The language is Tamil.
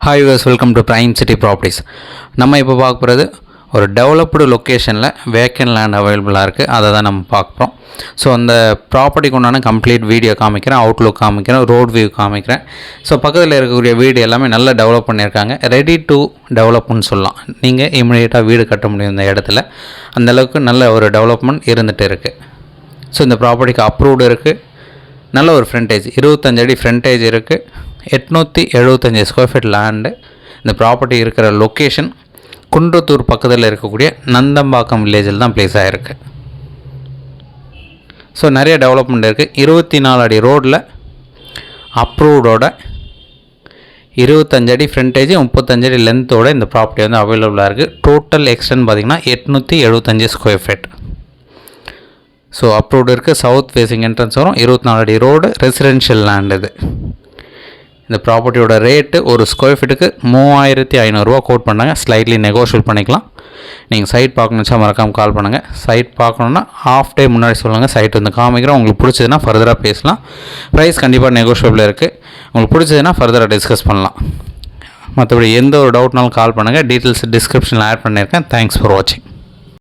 Hi use welcome to prime city properties. நம்ம இப்போ பார்க்க போகிறது ஒரு டெவலப்டு லொக்கேஷனில் வேக்கன்ட் லேண்ட் அவைலபிளாக இருக்குது. அதை தான் நம்ம பார்க்குறோம். ஸோ அந்த ப்ராப்பர்ட்டிக்கு உண்டான கம்ப்ளீட் வீடியோ காமிக்கிறேன், அவுட்லுக் காமிக்கிறேன், ரோட் வியூ காமிக்கிறேன். ஸோ பக்கத்தில் இருக்கக்கூடிய வீடு எல்லாமே நல்லா டெவலப் பண்ணியிருக்காங்க. ரெடி டு டெவலப்னு சொல்லலாம். நீங்கள் இமீடியட்டாக வீடு கட்ட முடியும் இந்த இடத்துல. அந்தளவுக்கு நல்ல ஒரு டெவலப்மெண்ட் இருந்துகிட்டு இருக்குது. ஸோ இந்த ப்ராப்பர்ட்டிக்கு அப்ரூவ்டு இருக்குது. நல்ல ஒரு ஃப்ரண்டேஜ் 25 அடி ஃப்ரண்டேஜ் இருக்குது. 875 ஸ்கொயர் ஃபீட் லேண்டு. இந்த ப்ராப்பர்ட்டி இருக்கிற லொக்கேஷன் குன்றத்தூர் பக்கத்தில் இருக்கக்கூடிய நந்தம்பாக்கம் வில்லேஜில் தான் பிளேஸ் ஆகிருக்கு. ஸோ நிறைய டெவலப்மெண்ட் இருக்குது. 24 அடி ரோடில் அப்ரூவ்டோட 25 அடி ஃப்ரண்டேஜ் 35 அடி லென்த்தோடு இந்த ப்ராப்பர்ட்டி வந்து அவைலபிளாக இருக்குது. டோட்டல் எக்ஸ்டென்ட் பார்த்திங்கன்னா 875 ஸ்கொயர் ஃபீட். ஸோ அப்ரூவ்டு இருக்குது. சவுத் ஃபேஸிங் என்ட்ரன்ஸ் வரும். 24 அடி ரோடு, ரெசிடென்ஷியல் லேண்ட் இது. இந்த ப்ராப்பர்ட்டியோட ரேட்டு ஒரு ஸ்கொயர் ஃபீட்டுக்கு 3500 கோட் பண்ணாங்க. ஸ்லைட்லி நெகோஷியல் பண்ணிக்கலாம். நீங்கள் சைட் பார்க்கணுச்சா மறக்காமல் கால் பண்ணுங்கள். சைட் பார்க்கணுன்னா ஆஃப் டே முன்னாடி சொல்லுங்கள். சைட் வந்து காமிக்கிறோம். உங்களுக்கு பிடிச்சதுன்னா ஃபர்தராக பேசலாம். ப்ரைஸ் கண்டிப்பாக நெகோஷியபிள் இருக்குது. உங்களுக்கு பிடிச்சதுன்னா ஃபர்தராக டிஸ்கஸ் பண்ணலாம். மற்றபடி எந்த ஒரு டவுட்னாலும் கால் பண்ணுங்கள். டீட்டெயில்ஸ் டிஸ்கிரிப்ஷனில் ஆட் பண்ணியிருக்கேன். தேங்க்ஸ் ஃபார் வாட்சிங்.